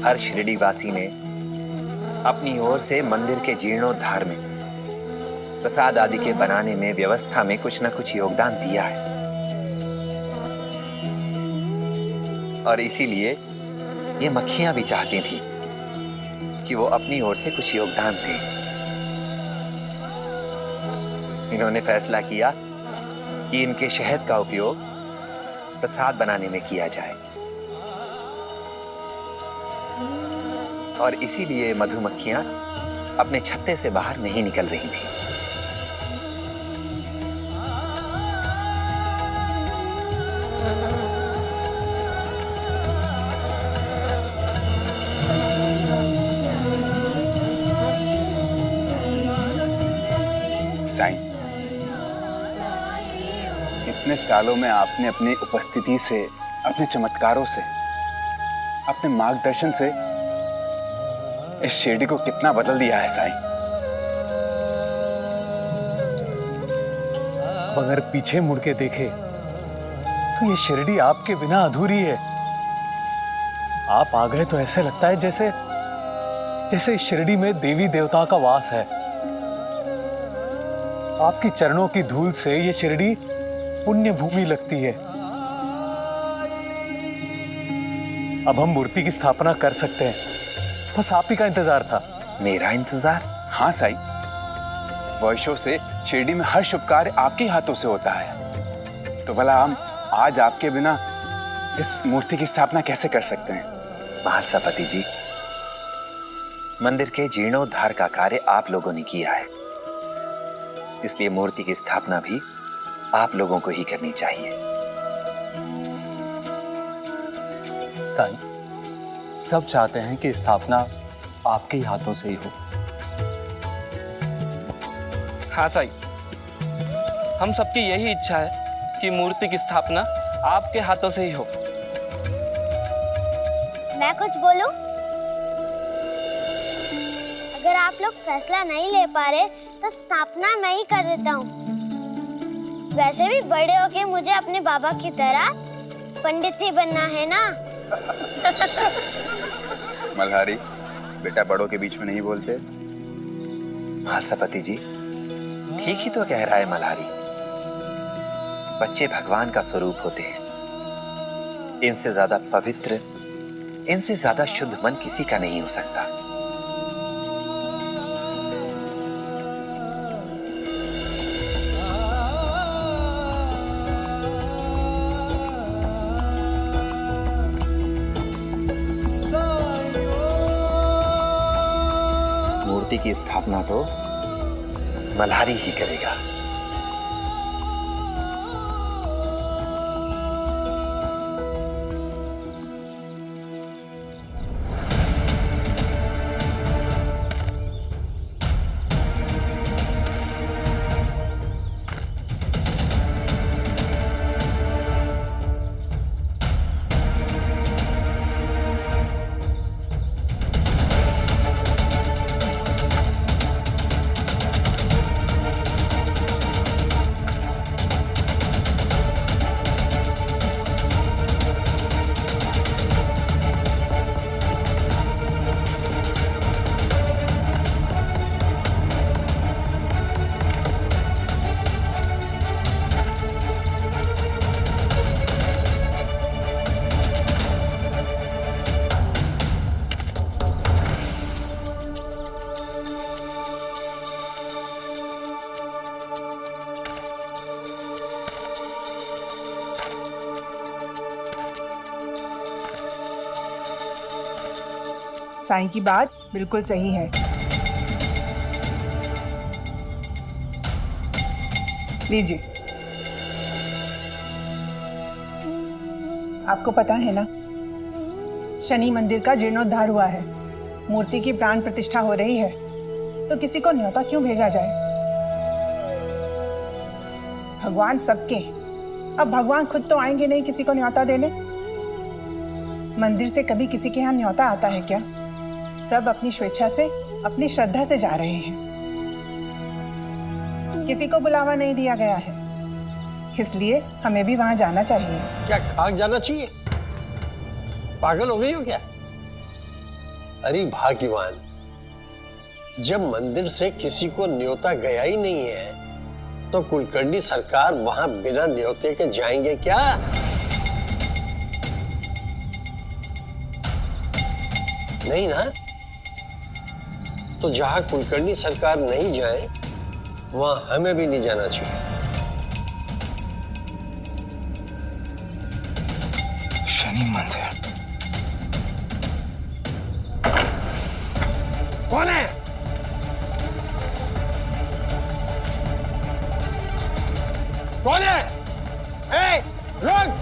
हर शिरडीवासी ने अपनी ओर से मंदिर के जीर्णोद्धार में, प्रसाद आदि के बनाने में, व्यवस्था में कुछ न कुछ योगदान दिया है। और इसीलिए ये मक्खियां भी चाहती थी कि वो अपनी ओर से कुछ योगदान दें। इन्होंने फैसला किया कि इनके शहद का उपयोग प्रसाद बनाने में किया जाए, और इसीलिए मधुमक्खियां अपने छत्ते से बाहर नहीं निकल रही थी। साईं, इतने सालों में आपने अपनी उपस्थिति से, अपने चमत्कारों से, अपने मार्गदर्शन से इस शिरडी को कितना बदल दिया है साईं। अगर पीछे मुड़ के देखे तो ये शिरडी आपके बिना अधूरी है। आप आ गए तो ऐसे लगता है जैसे जैसे इस शिरडी में देवी देवता का वास है। आपकी चरणों की धूल से ये शिरडी पुण्य भूमि लगती है। अब हम मूर्ति की स्थापना कर सकते हैं, बस आप ही का इंतजार था। मेरा इंतजार? हाँ साईं, वर्षों से शिरडी में हर शुभ कार्य आपके हाथों से होता है, तो भला हम आज आपके बिना इस मूर्ति की स्थापना कैसे कर सकते हैं? महालसापति जी, मंदिर के जीर्णोद्धार का कार्य आप लोगों ने किया है, इसलिए मूर्ति की स्थापना भी आप लोगों को ही करनी चाहिए। साईं, सब चाहते हैं कि स्थापना आपके ही हाथों से ही हो। हाँ साईं, हम सबकी यही इच्छा है कि मूर्ति की स्थापना आपके हाथों से ही हो। मैं कुछ बोलूं? अगर आप लोग फैसला नहीं ले पा रहे तो स्थापना मैं ही कर देता हूँ। वैसे भी बड़े होके मुझे अपने बाबा की तरह पंडित ही बनना है ना। मल्हारी, बेटा बड़ों के बीच में नहीं बोलते। महालसापति जी, ठीक ही तो कह रहा है मल्हारी। बच्चे भगवान का स्वरूप होते हैं। इनसे ज्यादा पवित्र, इनसे ज्यादा शुद्ध मन किसी का नहीं हो सकता। मूर्ति की स्थापना तो मल्हारी ही करेगा। साईं की बात बिल्कुल सही है। लीजिए, आपको पता है ना, शनि मंदिर का जीर्णोद्धार हुआ है, मूर्ति की प्राण प्रतिष्ठा हो रही है, तो किसी को न्योता क्यों भेजा जाए? भगवान सबके, अब भगवान खुद तो आएंगे नहीं किसी को न्योता देने। मंदिर से कभी किसी के यहाँ न्योता आता है क्या? सब अपनी स्वेच्छा से, अपनी श्रद्धा से जा रहे हैं। किसी को बुलावा नहीं दिया गया है, इसलिए हमें भी वहां जाना चाहिए। क्या खाक जाना चाहिए? पागल हो गई हो क्या? अरे भाग्यवान, जब मंदिर से किसी को न्योता गया ही नहीं है तो कुलकर्णी सरकार वहां बिना न्योते के जाएंगे क्या? नहीं ना? तो जहां कुलकर्णी सरकार नहीं जाए वहां हमें भी नहीं जाना चाहिए। शनि मंदिर। कौन है? कौन है? ए, रुक!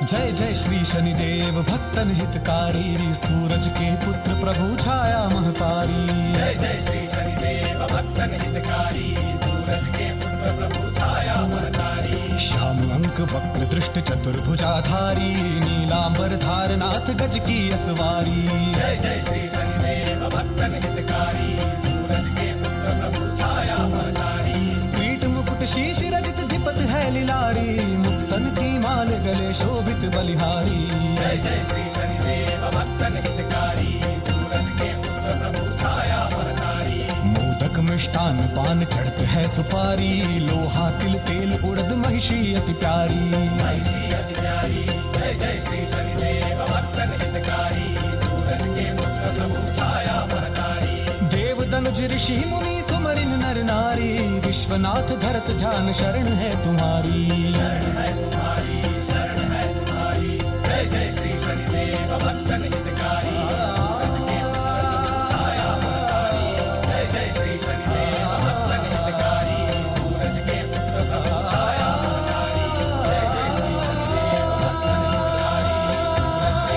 जय जय श्री शनिदेव भक्तन हितकारी, सूरज के पुत्र प्रभु छाया महतारी। जय जय श्री शनिदेव भक्तन हितकारी, सूरज के पुत्र प्रभु छाया महतारी। श्याम अंक वक्र दृष्ट चतुर्भुजाधारी, नीलांबर धारनाथ गज की असवारी। जय जय श्री शनिदेव भक्तन हितकारी, सूरज के पुत्र प्रभु छाया महतारी। पीठ मुकुट शीश रजित धिपत है लिलारी, मुक्तन की माल गले शोभित बलिहारी। जय जय श्री शनिदेव भक्तन हितकारी, सूरज के पुत्र प्रभु छाया महतारी। मोदक मिष्टान पान चढ़त है सुपारी, लोहा तिल तेल उड़द महिषी अति प्यारी। महिषी अति प्यारी। जय जय श्री शनिदेव भक्तन हितकारी, सूरज के पुत्र प्रभु छाया महतारी। देव दनुज ऋषि मुनि सुमरिन नर नारी, विश्वनाथ धरत ध्यान शरण है तुम्हारी। शरण है तुम्हारी, शरण है तुम्हारी। जय जय श्री शनिदेव भक्तन हितकारी, सूरज के पुत्र प्रभु छाया महतारी। जय जय श्री शनिदेव भक्तन हितकारी, सूरज के पुत्र प्रभु छाया महतारी। जय जय श्री शनिदेव भक्तन हितकारी, सूरज के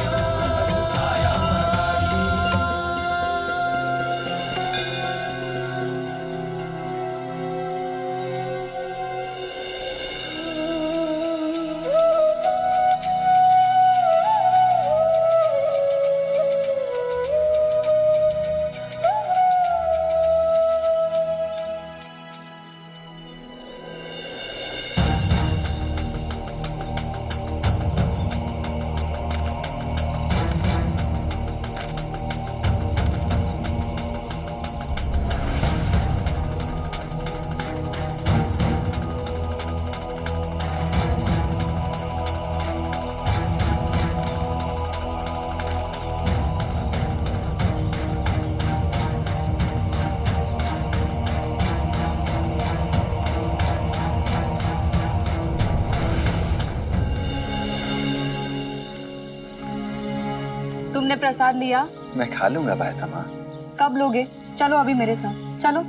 पुत्र प्रभु छाया महतारी। तुमने प्रसाद लिया? मैं खा लूंगा भाईसमा। कब लोगे? चलो अभी मेरे साथ चलो।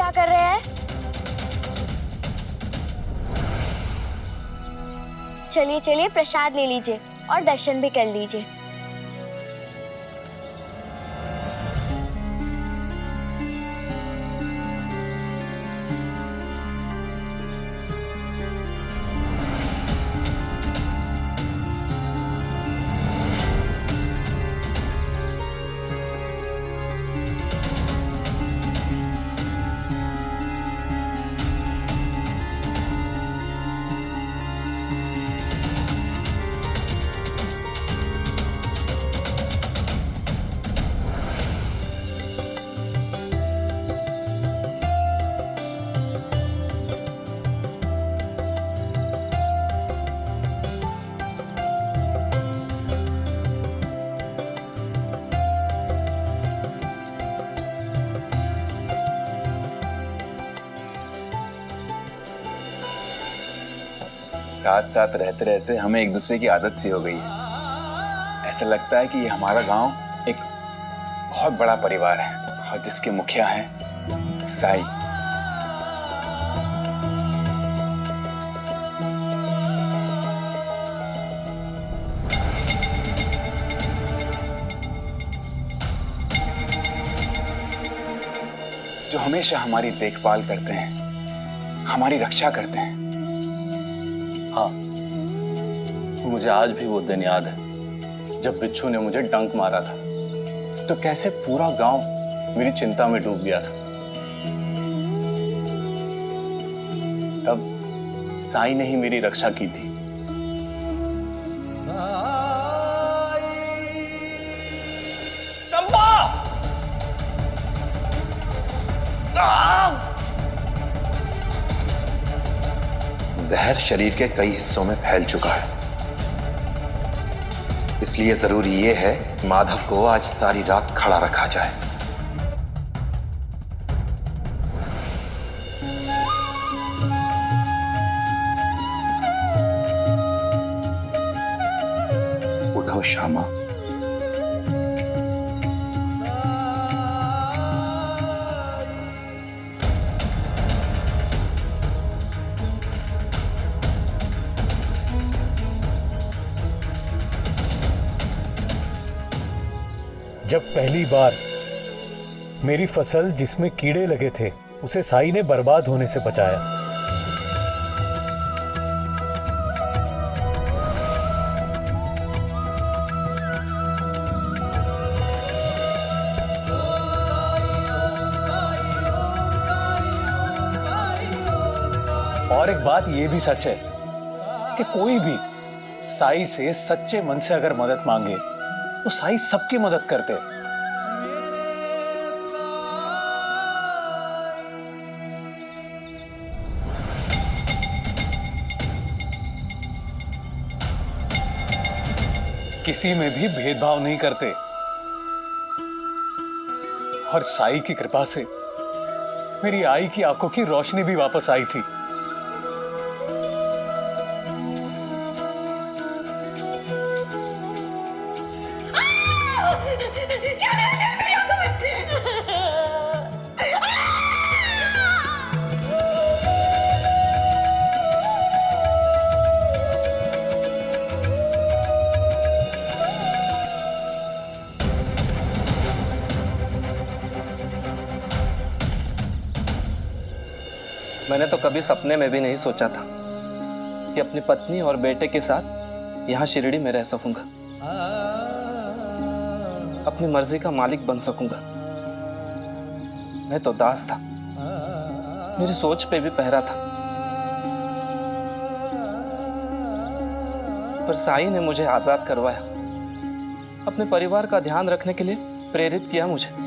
क्या कर रहे हैं? चलिए चलिए प्रसाद ले लीजिए और दर्शन भी कर लीजिए। साथ साथ रहते रहते हमें एक दूसरे की आदत सी हो गई है। ऐसा लगता है कि ये हमारा गांव एक बहुत बड़ा परिवार है और जिसके मुखिया हैं साई। जो हमेशा हमारी देखभाल करते हैं, हमारी रक्षा करते हैं। हाँ, मुझे आज भी वो दिन याद है जब बिच्छू ने मुझे डंक मारा था, तो कैसे पूरा गांव मेरी चिंता में डूब गया था। तब साई ने ही मेरी रक्षा की थी। जहर शरीर के कई हिस्सों में फैल चुका है, इसलिए जरूरी ये है माधव को आज सारी रात खड़ा रखा जाए। उठो श्यामा। जब पहली बार मेरी फसल जिसमें कीड़े लगे थे उसे साई ने बर्बाद होने से बचाया, और एक बात ये भी सच है कि कोई भी साई से सच्चे मन से अगर मदद मांगे तो साई सबकी मदद करते। किसी में भी भेदभाव नहीं करते, और साई की कृपा से मेरी आई की आंखों की रोशनी भी वापस आई थी। मैंने तो कभी सपने में भी नहीं सोचा था कि अपनी पत्नी और बेटे के साथ यहाँ शिरडी में रह सकूंगा, अपनी मर्जी का मालिक बन सकूंगा। मैं तो दास था, मेरी सोच पे भी पहरा था, पर साई ने मुझे आजाद करवाया, अपने परिवार का ध्यान रखने के लिए प्रेरित किया मुझे।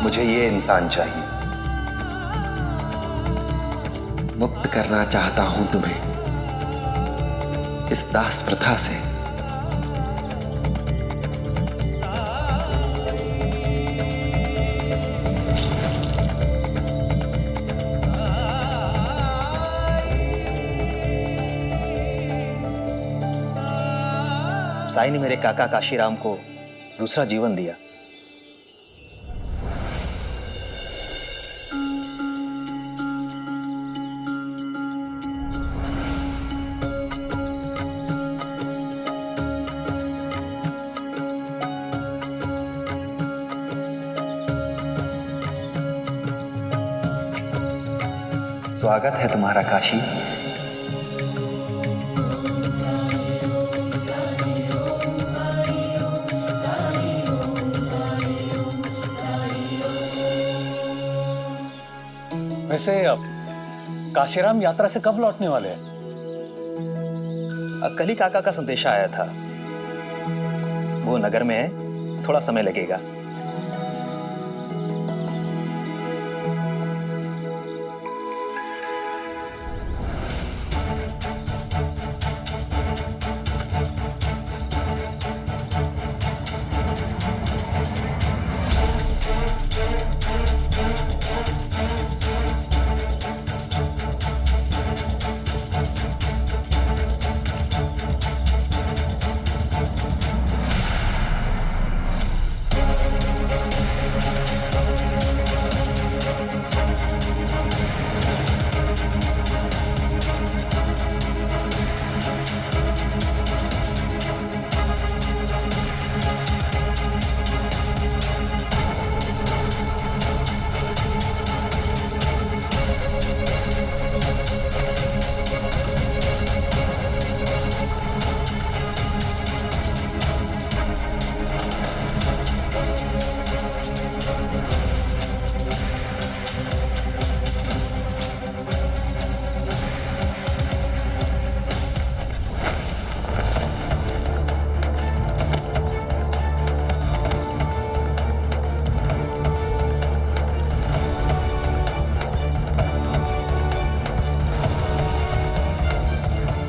मुझे ये इंसान चाहिए। मुक्त करना चाहता हूं तुम्हें इस दास प्रथा से। साईं ने मेरे काका काशीराम को दूसरा जीवन दिया। स्वागत है तुम्हारा काशी। वैसे अब काशीराम यात्रा से कब लौटने वाले हैं? कल ही काका का संदेशा आया था। वो नगर में है, थोड़ा समय लगेगा।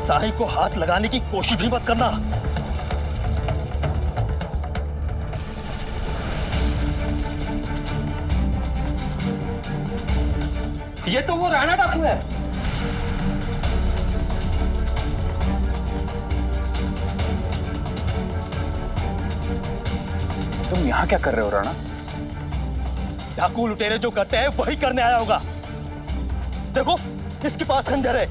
साईं को हाथ लगाने की कोशिश भी मत करना। ये तो वो राणा डाकू है। तुम यहाँ क्या कर रहे हो राणा? डाकू लुटेरे जो करते हैं वही करने आया होगा। देखो, इसके पास खंजर है।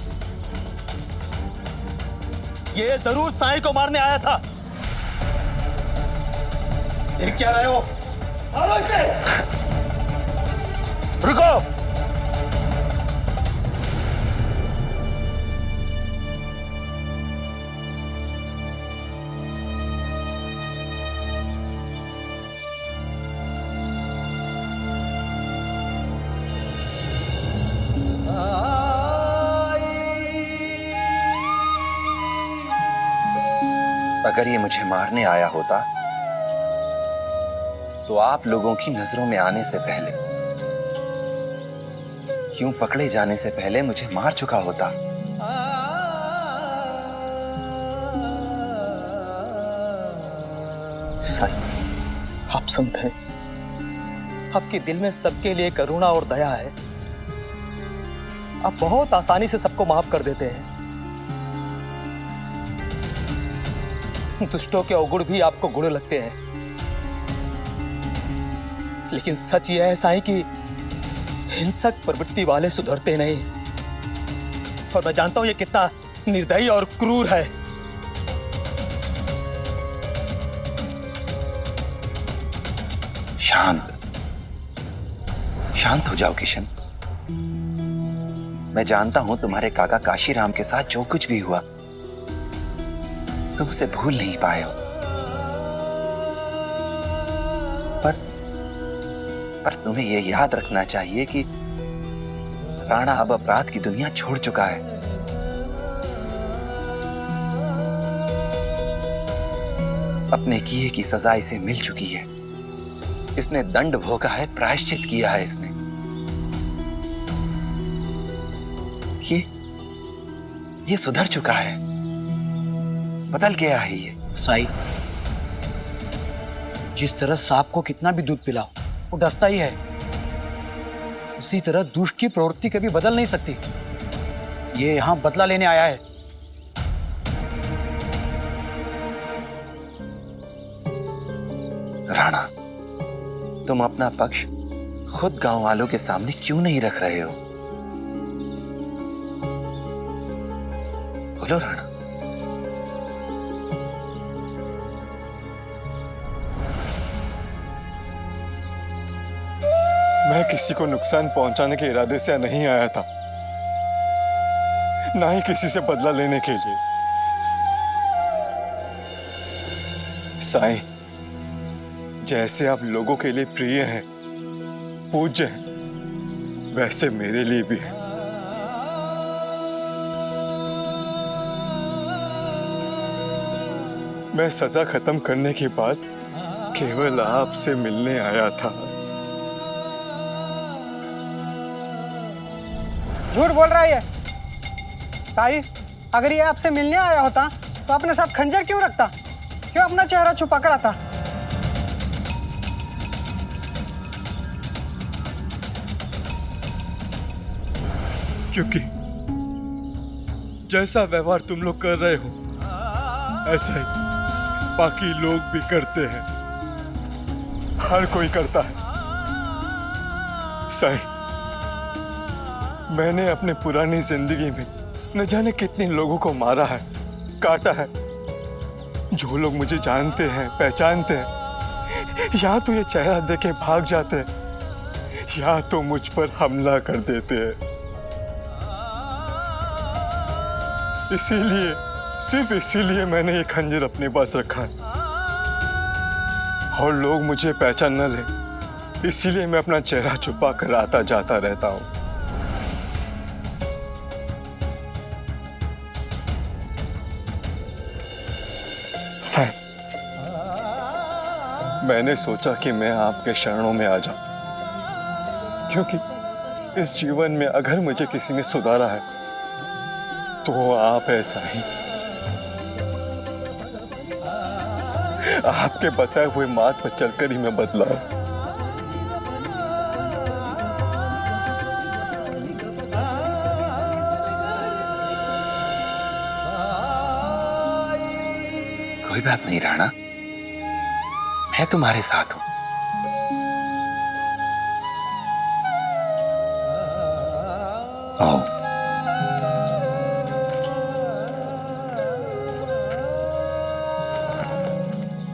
ये जरूर साईं को मारने आया था। देख क्या रहे हो? मारो इसे। रुको। अगर ये मुझे मारने आया होता तो आप लोगों की नजरों में आने से पहले, यूं पकड़े जाने से पहले मुझे मार चुका होता। साईं, आप संत हैं। आपके दिल में सबके लिए करुणा और दया है। आप बहुत आसानी से सबको माफ कर देते हैं। दुष्टों के अवगुण भी आपको गुण लगते हैं। लेकिन सच यह है साईं कि हिंसक प्रवृत्ति वाले सुधरते नहीं। और मैं जानता हूं ये कितना निर्दयी और क्रूर है। शांत हो जाओ किशन। मैं जानता हूं तुम्हारे काका काशीराम के साथ जो कुछ भी हुआ तुम उसे भूल नहीं पाए हो। पर तुम्हें यह याद रखना चाहिए कि राणा अब अपराध की दुनिया छोड़ चुका है। अपने किए की सजा इसे मिल चुकी है। इसने दंड भोगा है, प्रायश्चित किया है इसने। ये सुधर चुका है, बदल गया है ये। साईं, जिस तरह सांप को कितना भी दूध पिलाओ वो डसता ही है, उसी तरह दुष्ट की प्रवृत्ति कभी बदल नहीं सकती। ये यहां बदला लेने आया है। राणा, तुम अपना पक्ष खुद गांव वालों के सामने क्यों नहीं रख रहे हो? बोलो राणा। मैं किसी को नुकसान पहुंचाने के इरादे से नहीं आया था, ना ही किसी से बदला लेने के लिए। साईं, जैसे आप लोगों के लिए प्रिय हैं, पूज्य हैं, वैसे मेरे लिए भी है। मैं सजा खत्म करने के बाद केवल आपसे मिलने आया था। झूठ बोल रहा है ये। साईं, अगर ये आपसे मिलने आया होता तो अपने साथ खंजर क्यों रखता? क्यों अपना चेहरा छुपा कर आता? क्योंकि जैसा व्यवहार तुम लोग कर रहे हो, ऐसा ही बाकी लोग भी करते हैं। हर कोई करता है। साईं, मैंने अपने पुरानी जिंदगी में न जाने कितने लोगों को मारा है, काटा है। जो लोग मुझे जानते हैं, पहचानते हैं, या तो ये चेहरा देके भाग जाते हैं, या तो मुझ पर हमला कर देते हैं। इसीलिए, सिर्फ इसीलिए मैंने ये खंजर अपने पास रखा है। और लोग मुझे पहचान न ले, इसीलिए मैं अपना चेहरा छुपा कर आता जाता रहता हूं। साईं, मैंने सोचा कि मैं आपके शरणों में आ जाऊं, क्योंकि इस जीवन में अगर मुझे किसी ने सुधारा है तो आप है साईं। आपके बताए हुए मार्ग पर चलकर ही मैं बदला। कोई बात नहीं राणा, मैं तुम्हारे साथ हूं। आओ।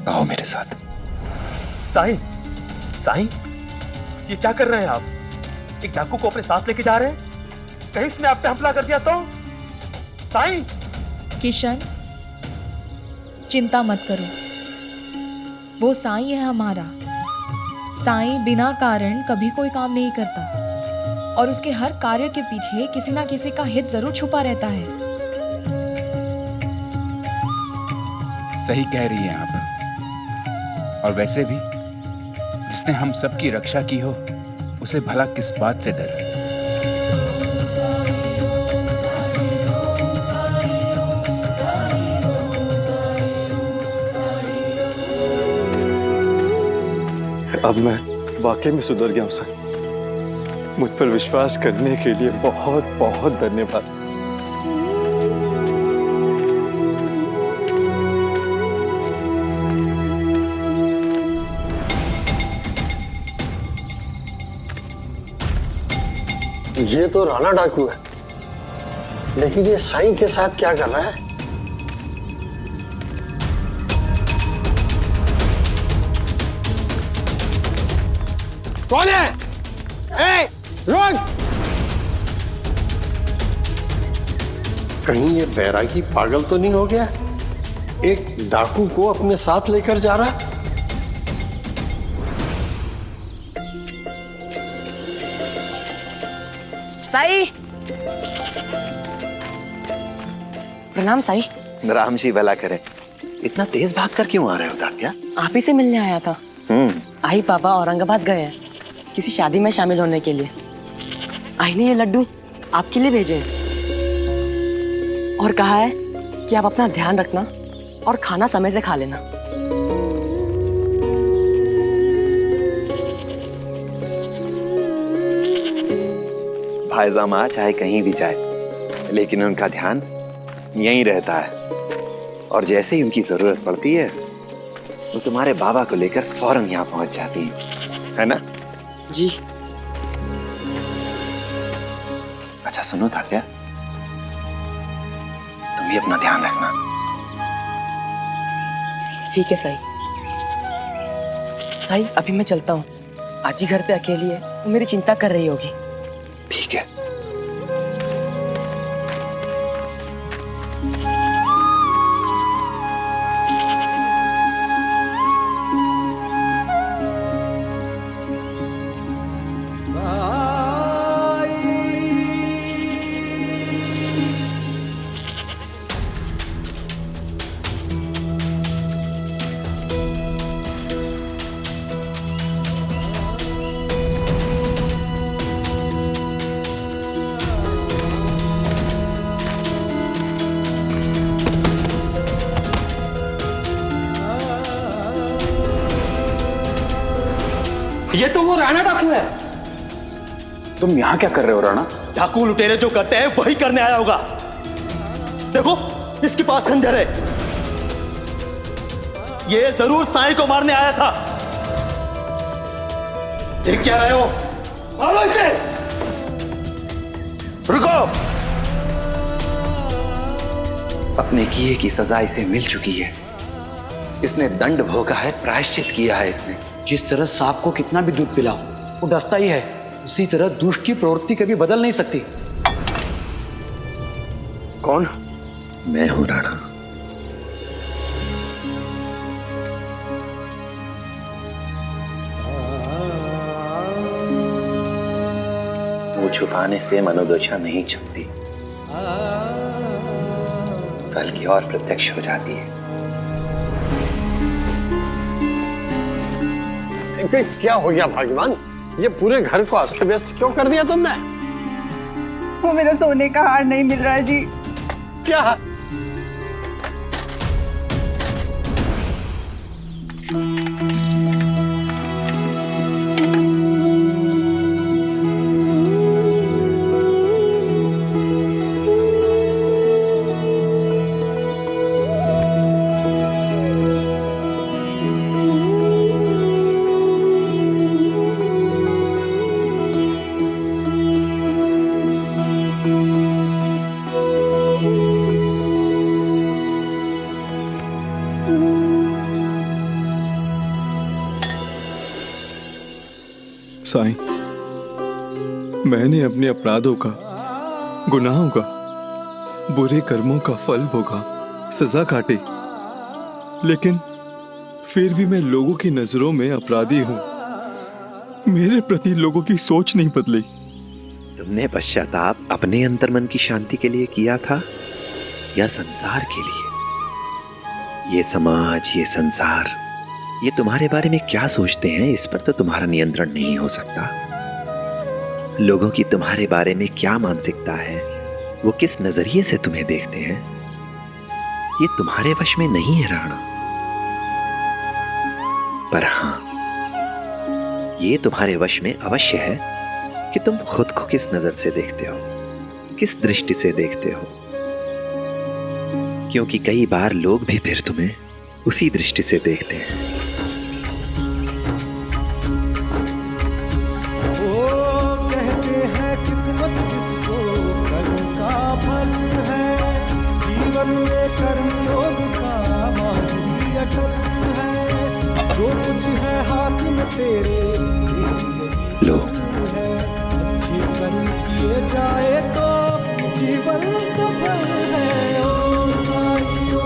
आओ मेरे साथ। साईं, साईं, ये क्या कर रहे हैं आप? एक डाकू को अपने साथ लेके जा रहे हैं? कहीं उसने आप पे हमला कर दिया तो? साईं! किशन, चिंता मत करो, वो साईं है हमारा। साईं बिना कारण कभी कोई काम नहीं करता और उसके हर कार्य के पीछे किसी ना किसी का हित जरूर छुपा रहता है। सही कह रही हैं आप। और वैसे भी जिसने हम सबकी रक्षा की हो, उसे भला किस बात से डर है? अब मैं वाकई में सुधर गया हूं साईं। मुझ पर विश्वास करने के लिए बहुत बहुत धन्यवाद। ये तो राणा डाकू है, लेकिन ये साईं के साथ क्या कर रहा है? कौन है? ए, रुक! कहीं ये बैरागी पागल तो नहीं हो गया? एक डाकू को अपने साथ लेकर जा रहा? साईं! प्रणाम साईं। राम जी भला करे। इतना तेज भागकर क्यों आ रहे हो तात्या? आप ही से मिलने आया था। आई पापा औरंगाबाद गए हैं किसी शादी में शामिल होने के लिए। आई ने ये लड्डू आपके लिए भेजे और कहा है कि आप अपना ध्यान रखना और खाना समय से खा लेना। भाईजामा चाहे कहीं भी जाए, लेकिन उनका ध्यान यहीं रहता है। और जैसे ही उनकी जरूरत पड़ती है, वो तुम्हारे बाबा को लेकर फौरन यहाँ पहुंच जाती है ना? जी। अच्छा सुनो तात्या, तुम भी अपना ध्यान रखना। ठीक है साई। साई अभी मैं चलता हूँ। आज ही घर पे अकेली है, वो मेरी चिंता कर रही होगी। ठीक है। ये तो वो राणा डाकू है। तुम यहाँ क्या कर रहे हो राणा? डाकू लुटेरे जो करते हैं वही करने आया होगा। देखो इसके पास खंजर है, ये जरूर साईं को मारने आया था। देख क्या रहे हो? मारो इसे। रुको। अपने किए की सजा इसे मिल चुकी है। इसने दंड भोगा है, प्रायश्चित किया है इसने। जिस तरह सांप को कितना भी दूध पिलाओ वो डसता ही है, उसी तरह दुष्ट की प्रवृत्ति कभी बदल नहीं सकती। कौन? मैं हूं राणा। वो छुपाने से मनोदशा नहीं छुपती, बल्कि और प्रत्यक्ष हो जाती है। क्या हो गया भगवान? ये पूरे घर को अस्त व्यस्त क्यों कर दिया तुमने? वो मेरा सोने का हार नहीं मिल रहा है जी। क्या? साईं, मैंने अपने अपराधों का, गुनाहों का, बुरे कर्मों का फल भोगा, सजा काटी, लेकिन फिर भी मैं लोगों की नजरों में अपराधी हूं। मेरे प्रति लोगों की सोच नहीं बदली। तुमने पश्चाताप अपने अंतर्मन की शांति के लिए किया था या संसार के लिए? ये समाज, ये संसार, ये तुम्हारे बारे में क्या सोचते हैं इस पर तो तुम्हारा नियंत्रण नहीं हो सकता। लोगों की तुम्हारे बारे में क्या मानसिकता है, वो किस नजरिए से तुम्हें देखते हैं, ये तुम्हारे वश में नहीं है राणा। पर हां, ये तुम्हारे वश में अवश्य है कि तुम खुद को किस नजर से देखते हो, किस दृष्टि से देखते हो। क्योंकि कई बार लोग भी फिर तुम्हें उसी दृष्टि से देखते हैं। जो कुछ है हाथ में तेरे लो, अच्छे कर्म किए जाए तो जीवन सफल है। ओ साईं, ओ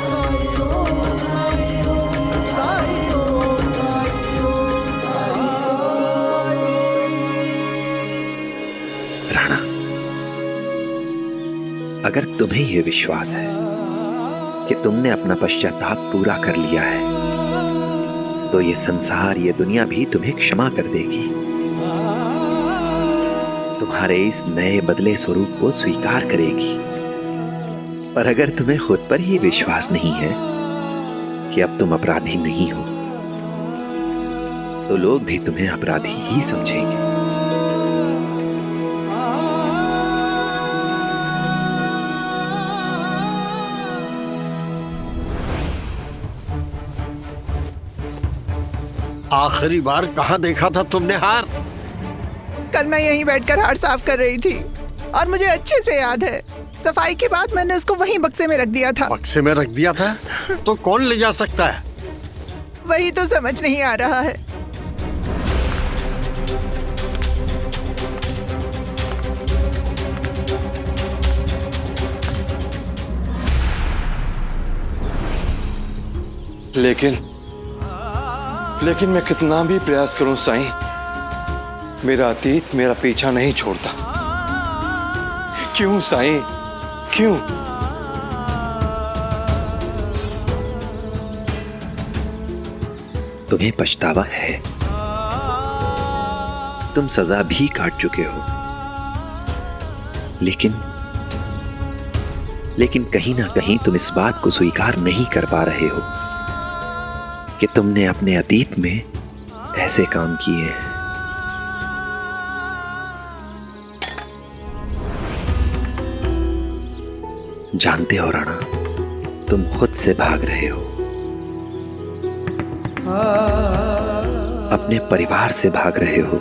साईं, ओ साईं, ओ साईं, ओ साईं, ओ साईं। राणा, अगर तुम्हें यह विश्वास है कि तुमने अपना पश्चाताप पूरा कर लिया है, तो ये संसार, ये दुनिया भी तुम्हें क्षमा कर देगी, तुम्हारे इस नए बदले स्वरूप को स्वीकार करेगी। पर अगर तुम्हें खुद पर ही विश्वास नहीं है कि अब तुम अपराधी नहीं हो, तो लोग भी तुम्हें अपराधी ही समझेंगे। आखिरी बार कहाँ देखा था तुमने हार? कल मैं यहीं बैठकर हार साफ कर रही थी और मुझे अच्छे से याद है, सफाई के बाद मैंने उसको वहीं बक्से में रख दिया था। बक्से में रख दिया था? तो कौन ले जा सकता है? वही तो समझ नहीं आ रहा है। लेकिन मैं कितना भी प्रयास करूं साईं, मेरा अतीत मेरा पीछा नहीं छोड़ता। क्यों साईं, क्यों? तुम्हें पछतावा है, तुम सजा भी काट चुके हो, लेकिन कहीं ना कहीं तुम इस बात को स्वीकार नहीं कर पा रहे हो कि तुमने अपने अतीत में ऐसे काम किए हैं। जानते हो राणा, तुम खुद से भाग रहे हो, अपने परिवार से भाग रहे हो।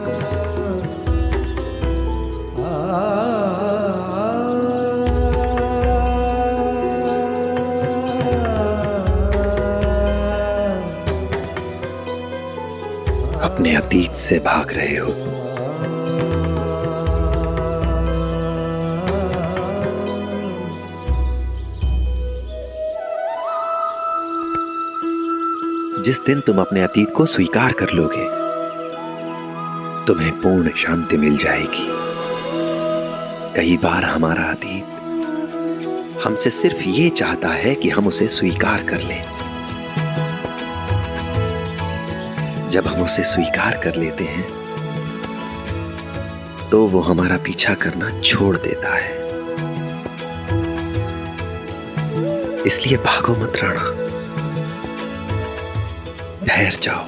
अपने अतीत से भाग रहे हो। जिस दिन तुम अपने अतीत को स्वीकार कर लोगे, तुम्हें पूर्ण शांति मिल जाएगी। कई बार हमारा अतीत हमसे सिर्फ ये चाहता है कि हम उसे स्वीकार कर लें। जब हम उसे स्वीकार कर लेते हैं तो वो हमारा पीछा करना छोड़ देता है। इसलिए भागो मत राणा, ठहर जाओ,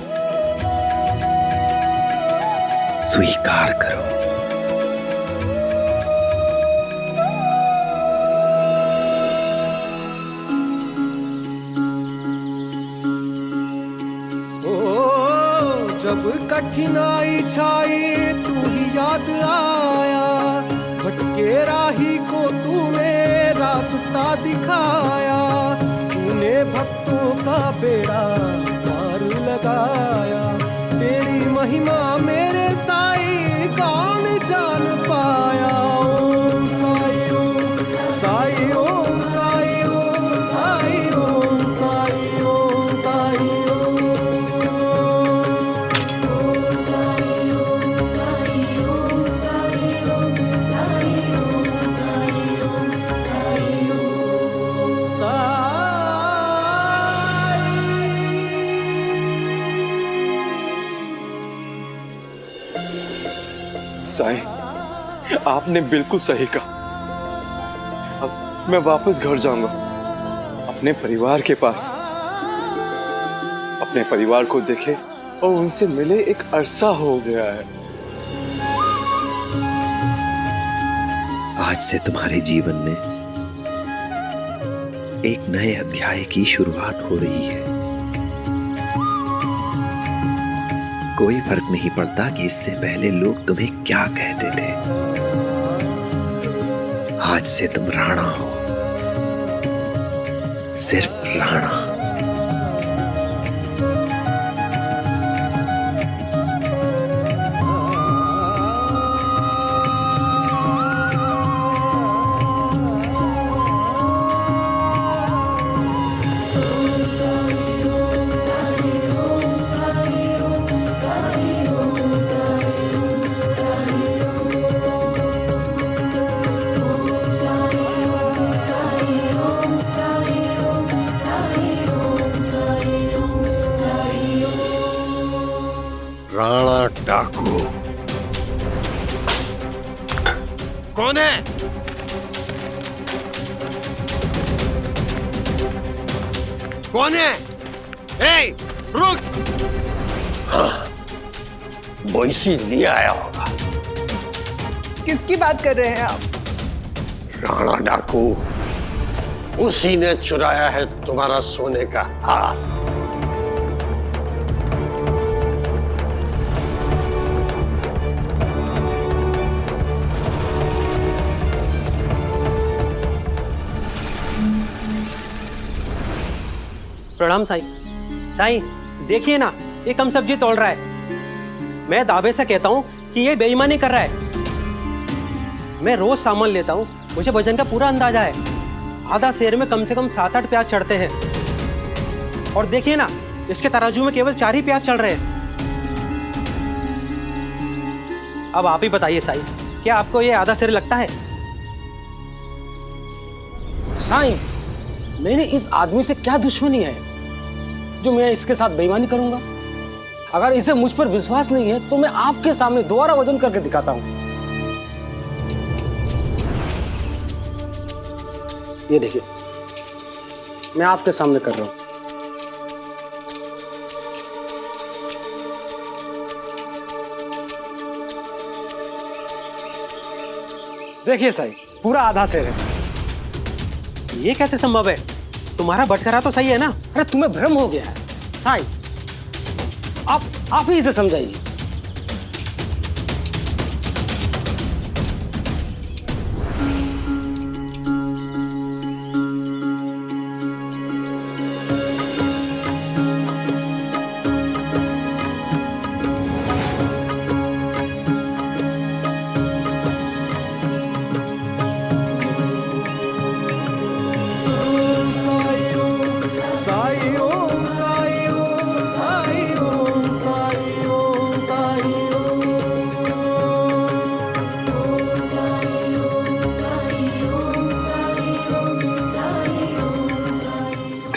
स्वीकार करो। जब कठिनाई छाई तू ही याद आया, भटके राही को तूने रास्ता दिखाया, तूने भक्तों का बेड़ा पार लगाया। तेरी महिमा मेरे साईं कौन जान पाया। ओम साईं ओम साईं ओम साईं ओम साईं ओम साईं ओम साईं साईं, आपने बिल्कुल सही कहा। अब मैं वापस घर जाऊंगा, अपने परिवार के पास। अपने परिवार को देखे और उनसे मिले एक अरसा हो गया है। आज से तुम्हारे जीवन में एक नए अध्याय की शुरुआत हो रही है। कोई फर्क नहीं पड़ता कि इससे पहले लोग तुम्हें क्या कहते थे। आज से तुम राणा हो, सिर्फ राणा। राणा डाकू कौन है? कौन है? ए, रुक! हाँ, वो इसीलिए आया होगा। किसकी बात कर रहे हैं आप? राणा डाकू, उसी ने चुराया है तुम्हारा सोने का हार। प्रणाम साईं। साईं देखिए ना, ये कम सब्जी तोड़ रहा है। मैं दावे से कहता हूँ कि ये बेईमानी कर रहा है। मैं रोज सामान लेता हूँ, मुझे वजन का पूरा अंदाजा है। आधा सेर में कम से कम 7-8 प्याज चढ़ते हैं। और देखिए ना, इसके तराजू में केवल 4 ही प्याज चढ़ रहे हैं। अब आप ही बताइए साईं, क्या आपको ये आधा सेर लगता है? साईं, मेरी इस आदमी से क्या दुश्मनी है जो मैं इसके साथ बेईमानी करूंगा? अगर इसे मुझ पर विश्वास नहीं है तो मैं आपके सामने दोबारा वजन करके दिखाता हूं। ये देखिए, मैं आपके सामने कर रहा हूं। देखिए साईं, पूरा आधा सेर है। ये कैसे संभव है? तुम्हारा बटखरा तो सही है ना? अरे तुम्हें भ्रम हो गया है साईं, आप ही इसे समझाइए।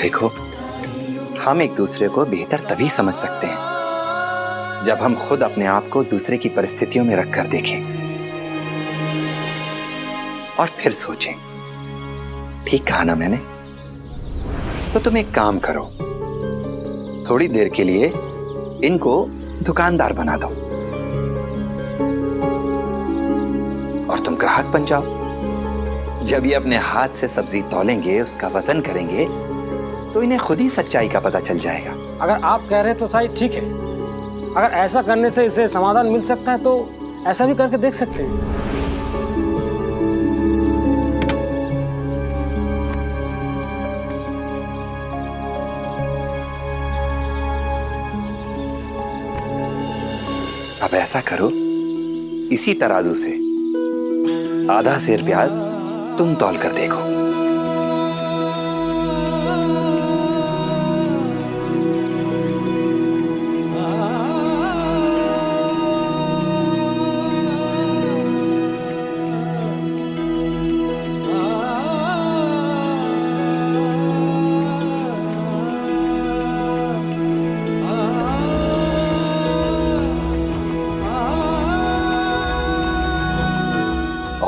देखो, हम एक दूसरे को बेहतर तभी समझ सकते हैं जब हम खुद अपने आप को दूसरे की परिस्थितियों में रखकर देखें और फिर सोचें। ठीक कहा ना मैंने? तो तुम एक काम करो, थोड़ी देर के लिए इनको दुकानदार बना दो और तुम ग्राहक बन जाओ। जब ये अपने हाथ से सब्जी तौलेंगे, उसका वजन करेंगे, तो इन्हें खुद ही सच्चाई का पता चल जाएगा। अगर आप कह रहे हैं तो साईं ठीक है। अगर ऐसा करने से इसे समाधान मिल सकता है तो ऐसा भी करके देख सकते हैं। अब ऐसा करो, इसी तराजू से आधा सेर प्याज तुम तौल कर देखो।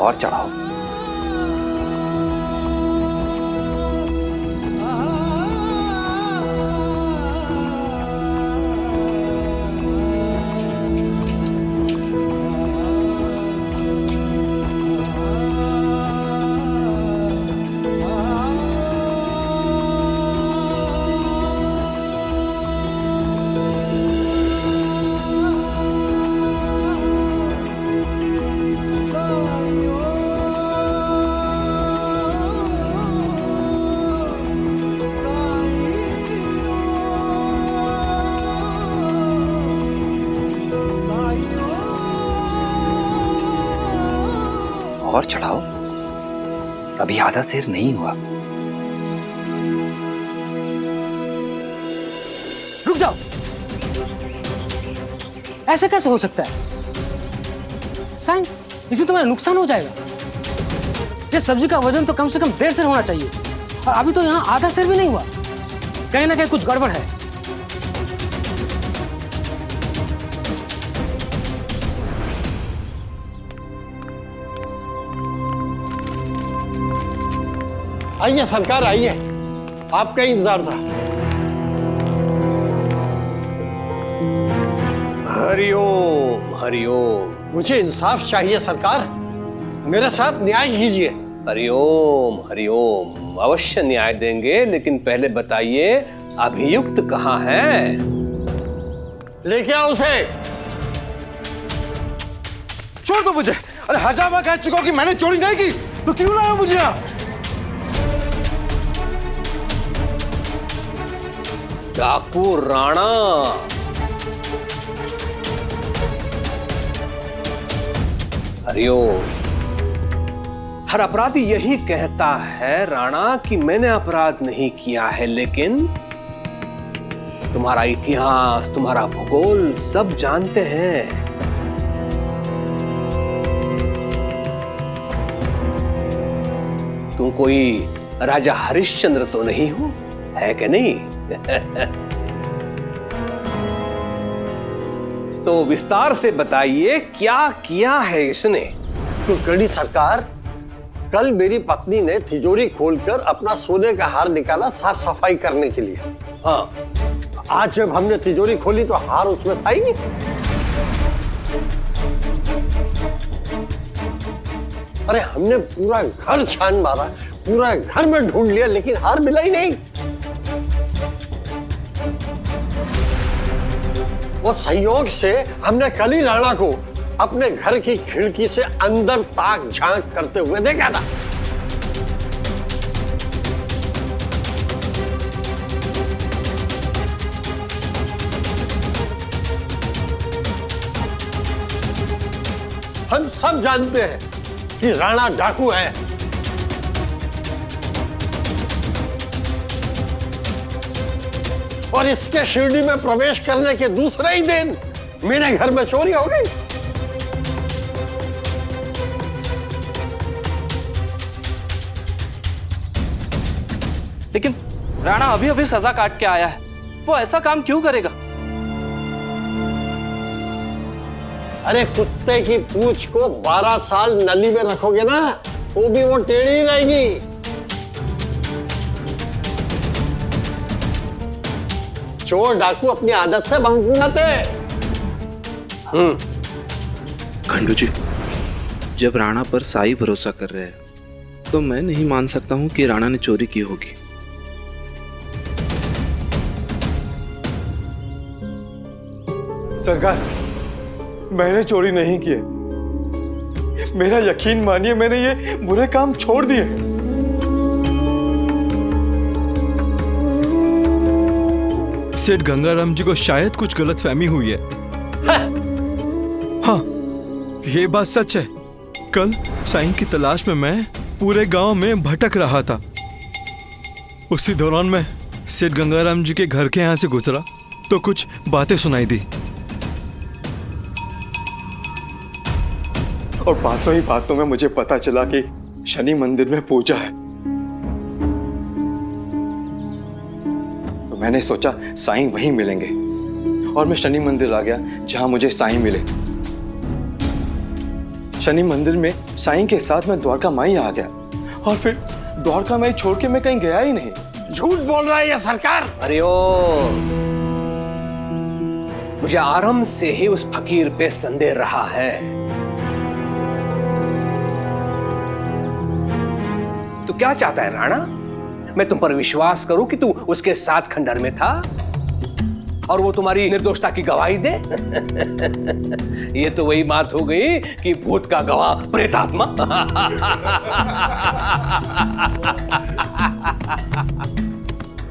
और चढ़ाओ। और चढ़ाओ, अभी आधा सेर नहीं हुआ। रुक जाओ, ऐसे कैसे हो सकता है साईं? इसमें तुम्हारा नुकसान हो जाएगा। ये सब्जी का वजन तो कम से कम 1.5 सेर होना चाहिए और अभी तो यहाँ आधा सेर भी नहीं हुआ। कहीं ना कहीं कुछ गड़बड़ है। आइए सरकार, आइए, आपका इंतजार था। हरिओम हरिओम। मुझे इंसाफ चाहिए सरकार, मेरे साथ न्याय कीजिए। हरिओम हरिओम, अवश्य न्याय देंगे, लेकिन पहले बताइए अभियुक्त कहाँ है? लेके आओ उसे। छोड़ दो मुझे। अरे हजार बार कह चुका हूं कि मैंने चोरी नहीं की, तो क्यों लाया मुझे यहाँ? डाकू राणा। हरिओम। हर अपराधी यही कहता है राणा कि मैंने अपराध नहीं किया है, लेकिन तुम्हारा इतिहास, तुम्हारा भूगोल सब जानते हैं। तुम कोई राजा हरिश्चंद्र तो नहीं हो, है कि नहीं? तो विस्तार से बताइए क्या किया है इसने? कुलकर्णी सरकार, कल मेरी पत्नी ने तिजोरी खोलकर अपना सोने का हार निकाला साफ सफाई करने के लिए। हाँ, आज जब हमने तिजोरी खोली तो हार उसमें था ही नहीं। अरे हमने पूरा घर छान मारा, पूरा घर में ढूंढ लिया, लेकिन हार मिला ही नहीं। और संयोग से हमने कल ही राणा को अपने घर की खिड़की से अंदर ताक झांक करते हुए देखा था। हम सब जानते हैं कि राणा डाकू है। और इसके शिरडी में प्रवेश करने के दूसरे ही दिन मेरे घर में चोरी हो गई। लेकिन राणा अभी अभी सजा काट के आया है, वो ऐसा काम क्यों करेगा? अरे कुत्ते की पूंछ को 12 साल नली में रखोगे ना तो भी वो टेढ़ी ही रहेगी। चोर डाकू अपनी आदत से भंग नहीं आते। खंडू जी, जब राणा पर साई भरोसा कर रहे हैं तो मैं नहीं मान सकता हूं कि राणा ने चोरी की होगी। सरकार, मैंने चोरी नहीं की है। मेरा यकीन मानिए, मैंने ये बुरे काम छोड़ दिए। सेठ गंगाराम जी को शायद कुछ गलतफहमी हुई है। हाँ, ये बात सच है। कल साईं की तलाश में मैं पूरे गांव में भटक रहा था। उसी दौरान मैं सेठ गंगाराम जी के घर के यहां से गुजरा तो कुछ बातें सुनाई दी, और बातों ही बातों में मुझे पता चला कि शनि मंदिर में पूजा है। तो मैंने सोचा साईं वहीं मिलेंगे, और मैं शनि मंदिर आ गया जहां मुझे साईं मिले। शनि मंदिर में साईं के साथ मैं द्वारका माई आ गया, और फिर द्वारका माई छोड़ के मैं कहीं गया ही नहीं। झूठ बोल रहा है ये सरकार। अरे ओ, मुझे आरंभ से ही उस फकीर पे संदेह रहा है। तू क्या चाहता है राणा? मैं तुम पर विश्वास करूं कि तू उसके साथ खंडहर में था और वो तुम्हारी निर्दोषता की गवाही दे? ये तो वही बात हो गई कि भूत का गवाह प्रेतात्मा।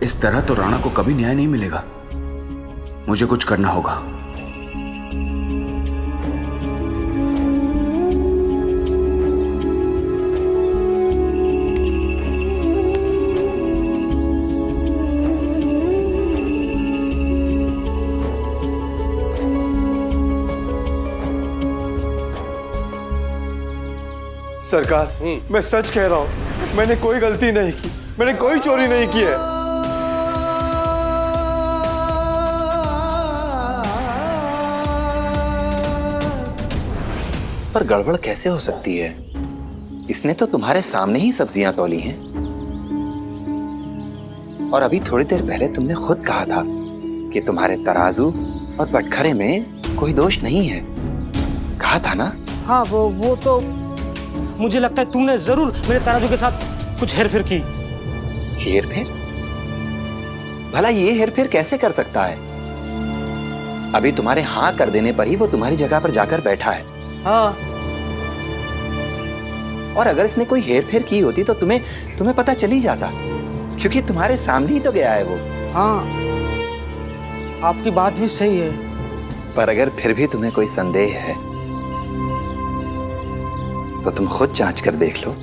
इस तरह तो राणा को कभी न्याय नहीं मिलेगा। मुझे कुछ करना होगा। सरकार, मैं सच कह रहा हूं, मैंने कोई गलती नहीं की, मैंने कोई चोरी नहीं की है। पर गड़बड़ कैसे हो सकती है? इसने तो तुम्हारे सामने ही सब्जियां तौली हैं, और अभी थोड़ी देर पहले तुमने खुद कहा था कि तुम्हारे तराजू और बटखरे में कोई दोष नहीं है। कहा था ना? हाँ, वो तो मुझे लगता है तुमने जरूर मेरे तराजू के साथ कुछ हेरफेर की। हेरफेर? भला ये हेरफेर कैसे कर सकता है? अभी तुम्हारे हाँ कर देने पर ही वो तुम्हारी जगह पर जाकर बैठा है। हाँ। और अगर इसने कोई हेरफेर की होती तो तुम्हें पता चल ही जाता, क्योंकि तुम्हारे सामने ही तो गया है वो। हाँ, आपकी बात भी सही है। पर अगर फिर भी तुम्हें कोई संदेह है तो तुम खुद जांच कर देख लो।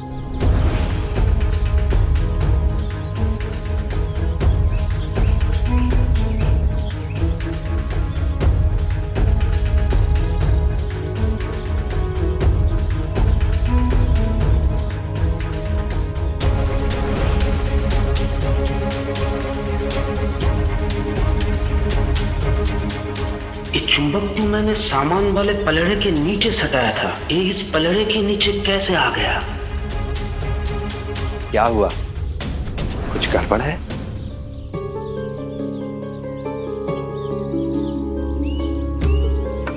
चुंबक को मैंने सामान वाले पलड़े के नीचे सटाया था, ये इस पलड़े के नीचे कैसे आ गया? क्या हुआ? कुछ गड़बड़ है?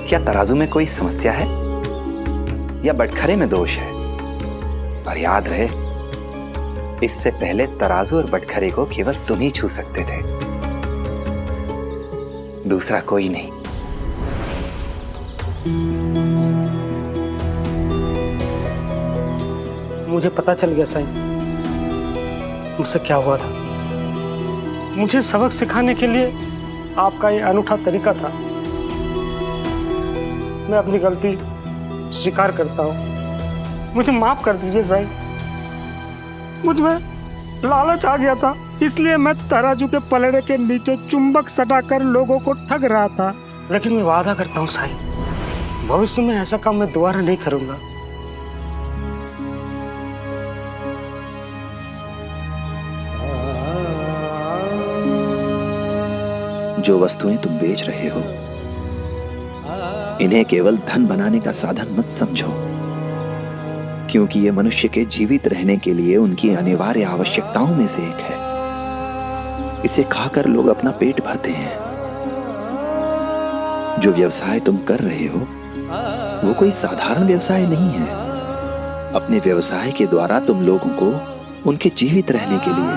क्या तराजू में कोई समस्या है या बटखरे में दोष है? पर याद रहे, इससे पहले तराजू और बटखरे को केवल तुम ही छू सकते थे, दूसरा कोई नहीं। मुझे पता चल गया साईं, मुझसे क्या हुआ था। मुझे सबक सिखाने के लिए आपका ये अनूठा तरीका था। मैं अपनी गलती स्वीकार करता हूँ, मुझे माफ कर दीजिए साईं। मुझ में लालच आ गया था, इसलिए मैं तराजू के पलड़े के नीचे चुंबक सटाकर लोगों को ठग रहा था। लेकिन मैं वादा करता हूँ साईं, भविष्य में ऐसा काम मैं दोबारा नहीं करूंगा। जो वस्तुएं तुम बेच रहे हो, इन्हें केवल धन बनाने का साधन मत समझो, क्योंकि ये मनुष्य के जीवित रहने के लिए उनकी अनिवार्य आवश्यकताओं में से एक है। इसे खाकर लोग अपना पेट भरते हैं। जो व्यवसाय तुम कर रहे हो वो कोई साधारण व्यवसाय नहीं है। अपने व्यवसाय के द्वारा तुम लोगों को उनके जीवित रहने के लिए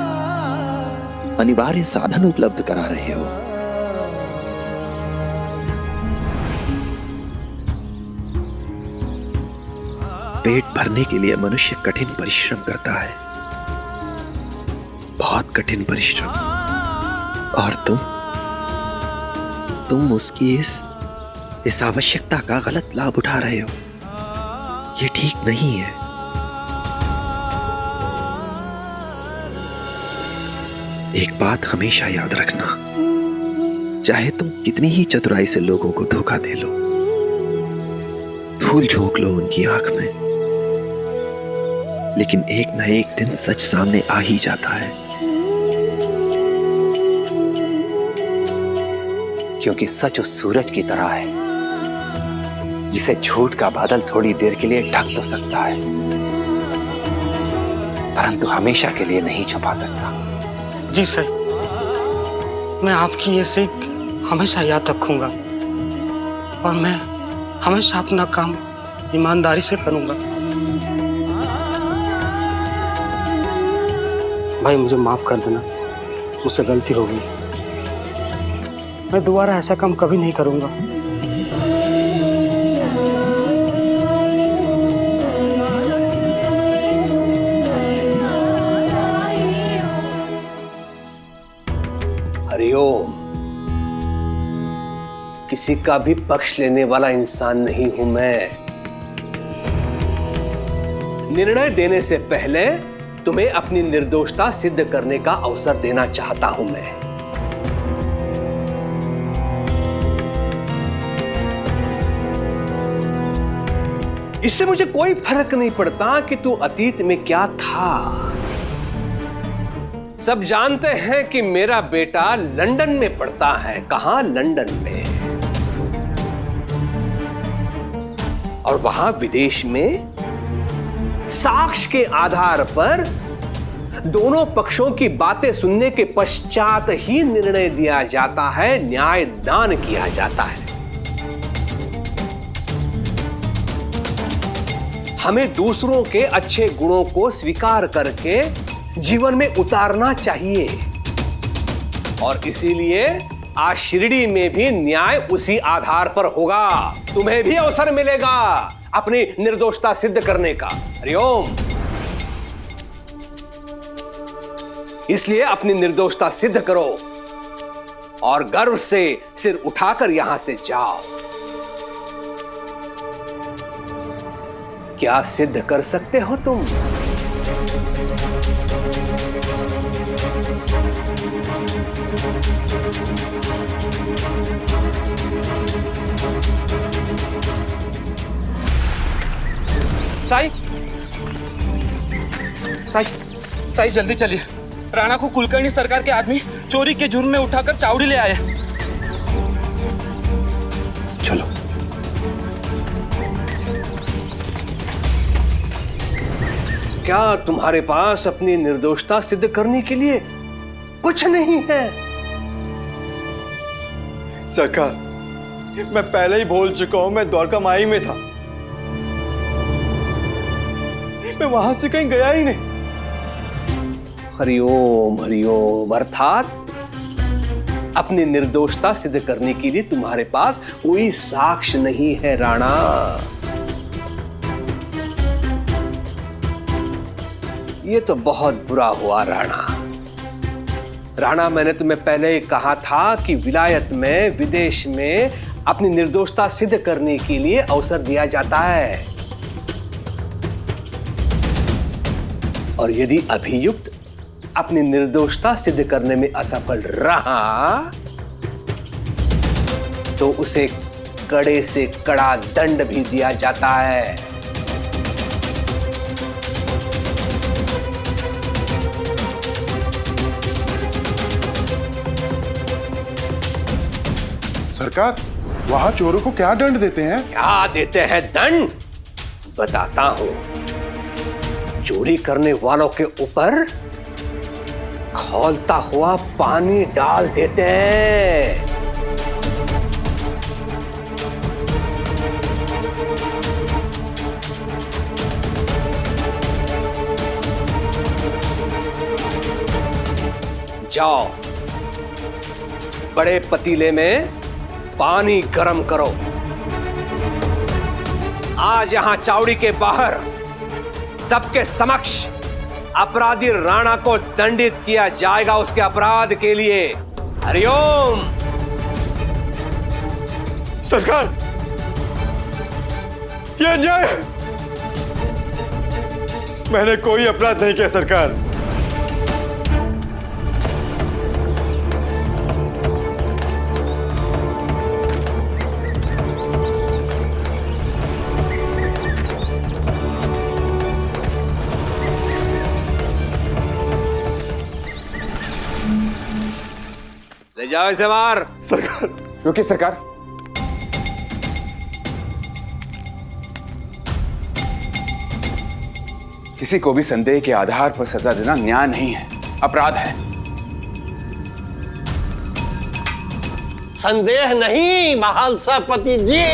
अनिवार्य साधन उपलब्ध करा रहे हो। पेट भरने के लिए मनुष्य कठिन परिश्रम करता है, बहुत कठिन परिश्रम। और तुम उसकी इस आवश्यकता का गलत लाभ उठा रहे हो। ये ठीक नहीं है। एक बात हमेशा याद रखना, चाहे तुम कितनी ही चतुराई से लोगों को धोखा दे लो, फूल झोंक लो उनकी आंख में, लेकिन एक न एक दिन सच सामने आ ही जाता है। क्योंकि सच उस सूरज की तरह है जिसे झूठ का बादल थोड़ी देर के लिए ढक तो सकता है, परंतु हमेशा के लिए नहीं छुपा सकता। जी सर, मैं आपकी ये सीख हमेशा याद रखूंगा और मैं हमेशा अपना काम ईमानदारी से करूंगा। भाई मुझे माफ कर देना, मुझसे गलती हो गई। मैं दोबारा ऐसा काम कभी नहीं करूंगा। हरिओम। किसी का भी पक्ष लेने वाला इंसान नहीं हूं मैं। निर्णय देने से पहले तुम्हें अपनी निर्दोषता सिद्ध करने का अवसर देना चाहता हूं मैं। इससे मुझे कोई फर्क नहीं पड़ता कि तू अतीत में क्या था। सब जानते हैं कि मेरा बेटा लंदन में पढ़ता है। कहां? लंदन में। और वहां विदेश में साक्ष्य के आधार पर दोनों पक्षों की बातें सुनने के पश्चात ही निर्णय दिया जाता है, न्याय दान किया जाता है। हमें दूसरों के अच्छे गुणों को स्वीकार करके जीवन में उतारना चाहिए। और इसीलिए आज शिरडी में भी न्याय उसी आधार पर होगा। तुम्हें भी अवसर मिलेगा अपनी निर्दोषता सिद्ध करने का। हरिओम। इसलिए अपनी निर्दोषता सिद्ध करो और गर्व से सिर उठाकर यहां से जाओ। क्या सिद्ध कर सकते हो तुम? साई साई साई जल्दी चलिए, राणा को कुलकर्णी सरकार के आदमी चोरी के जुर्म में उठाकर चावड़ी ले आए। चलो। क्या तुम्हारे पास अपनी निर्दोषता सिद्ध करने के लिए कुछ नहीं है? सरकार, मैं पहले ही बोल चुका हूं, मैं द्वारका माई में था, मैं वहां से कहीं गया ही नहीं। हरिओम हरिओम। अर्थात अपनी निर्दोषता सिद्ध करने के लिए तुम्हारे पास कोई साक्ष्य नहीं है राणा। ये तो बहुत बुरा हुआ राणा। राणा, मैंने तुम्हें पहले ही कहा था कि विलायत में, विदेश में अपनी निर्दोषता सिद्ध करने के लिए अवसर दिया जाता है, और यदि अभियुक्त अपनी निर्दोषता सिद्ध करने में असफल रहा तो उसे कड़े से कड़ा दंड भी दिया जाता है। सरकार, वहां चोरों को क्या दंड देते हैं? क्या देते हैं दंड? बताता हूं। चोरी करने वालों के ऊपर खौलता हुआ पानी डाल देते हैं। जाओ, बड़े पतीले में पानी गरम करो। आज यहां चावड़ी के बाहर सबके समक्ष अपराधी राणा को दंडित किया जाएगा उसके अपराध के लिए। हरिओम। सरकार, ये अन्याय है। मैंने कोई अपराध नहीं किया सरकार। ले जाओ इसे बाहर। सरकार, रुकिए सरकार। किसी को भी संदेह के आधार पर सजा देना न्याय नहीं है, अपराध है। संदेह नहीं महालसापति जी,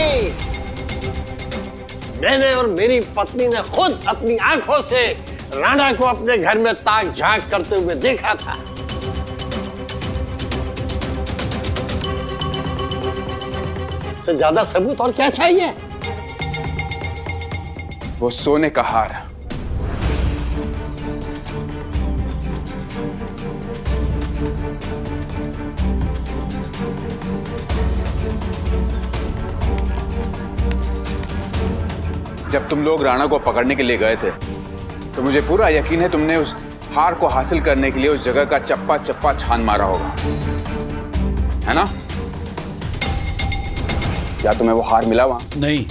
मैंने और मेरी पत्नी ने खुद अपनी आंखों से राणा को अपने घर में ताक झांक करते हुए देखा था। इससे ज्यादा सबूत और क्या चाहिए? वो सोने का हार। जब तुम लोग राणा को पकड़ने के लिए गए थे तो मुझे पूरा यकीन है तुमने उस हार को हासिल करने के लिए उस जगह का चप्पा चप्पा छान मारा होगा, है ना? क्या तुम्हें वो हार मिला वहां? नहीं,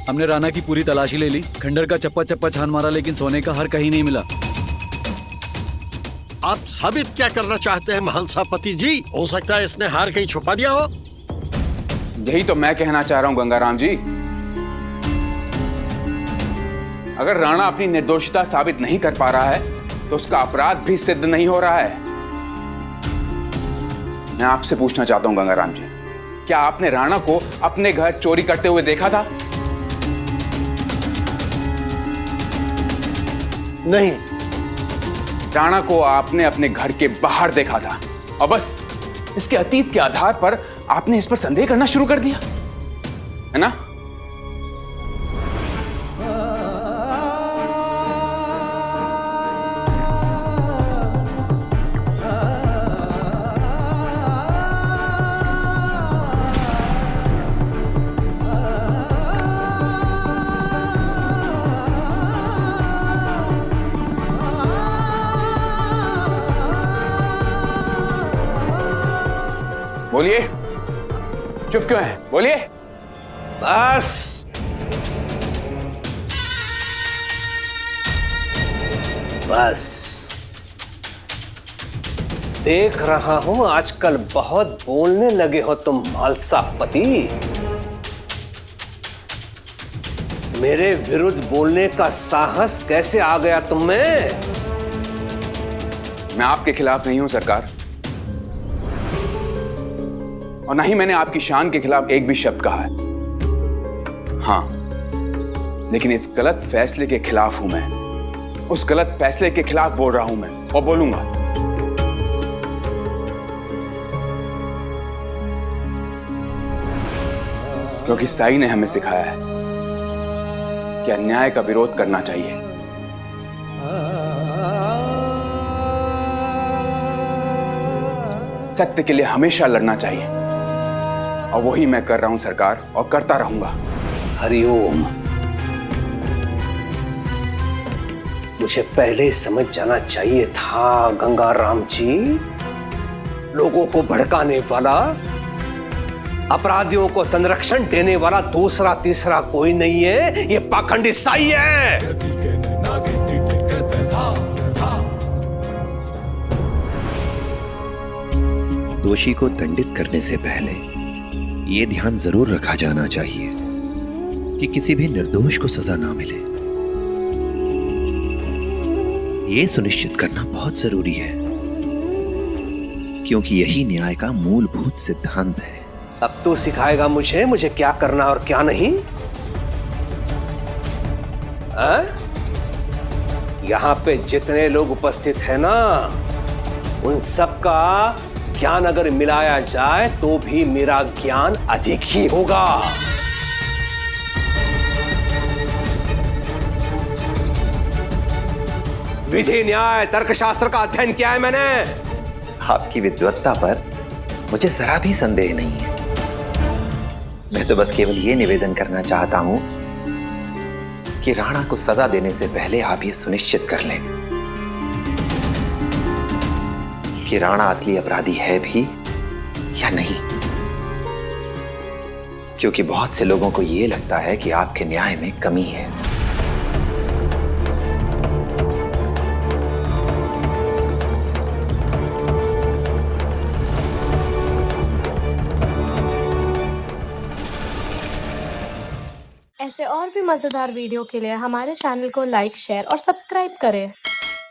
हमने राणा की पूरी तलाशी ले ली, खंडर का चप्पा चप्पा छान मारा, लेकिन सोने का हार कहीं नहीं मिला। आप साबित क्या करना चाहते हैं महलसापति जी? हो सकता है इसने हार कहीं छुपा दिया हो। यही तो मैं कहना चाह रहा हूं गंगाराम जी। अगर राणा अपनी निर्दोषिता साबित नहीं कर पा रहा है तो उसका अपराध भी सिद्ध नहीं हो रहा है। मैं आपसे पूछना चाहता हूं गंगाराम जी, क्या आपने राणा को अपने घर चोरी करते हुए देखा था? नहीं। राणा को आपने अपने घर के बाहर देखा था और बस इसके अतीत के आधार पर आपने इस पर संदेह करना शुरू कर दिया, है ना? बोलिए, चुप क्यों है? बोलिए। बस बस, देख रहा हूं आजकल बहुत बोलने लगे हो तुम मालसापति। मेरे विरुद्ध बोलने का साहस कैसे आ गया तुम में? मैं आपके खिलाफ नहीं हूं सरकार, और ना ही मैंने आपकी शान के खिलाफ एक भी शब्द कहा है। हाँ, लेकिन इस गलत फैसले के खिलाफ हूं मैं। उस गलत फैसले के खिलाफ बोल रहा हूं मैं, और बोलूंगा। क्योंकि साई ने हमें सिखाया है कि अन्याय का विरोध करना चाहिए। सत्य के लिए हमेशा लड़ना चाहिए, और वही मैं कर रहा हूं सरकार, और करता रहूंगा। हरिओम। मुझे पहले ही समझ जाना चाहिए था गंगाराम जी, लोगों को भड़काने वाला, अपराधियों को संरक्षण देने वाला दूसरा तीसरा कोई नहीं है, ये पाखंडी साई है। दोषी को दंडित करने से पहले यह ध्यान जरूर रखा जाना चाहिए कि किसी भी निर्दोष को सजा ना मिले। यह सुनिश्चित करना बहुत जरूरी है, क्योंकि यही न्याय का मूलभूत सिद्धांत है। अब तू सिखाएगा मुझे क्या करना और क्या नहीं? यहां पे जितने लोग उपस्थित हैं ना, उन सब का ज्ञान अगर मिलाया जाए तो भी मेरा ज्ञान अधिक ही होगा। विधि न्याय तर्कशास्त्र का अध्ययन किया है मैंने। आपकी विद्वत्ता पर मुझे जरा भी संदेह नहीं है। मैं तो बस केवल ये निवेदन करना चाहता हूं कि राणा को सजा देने से पहले आप ये सुनिश्चित कर लें कि राणा असली अपराधी है भी या नहीं, क्योंकि बहुत से लोगों को यह लगता है कि आपके न्याय में कमी है। ऐसे और भी मजेदार वीडियो के लिए हमारे चैनल को लाइक, शेयर और सब्सक्राइब करें।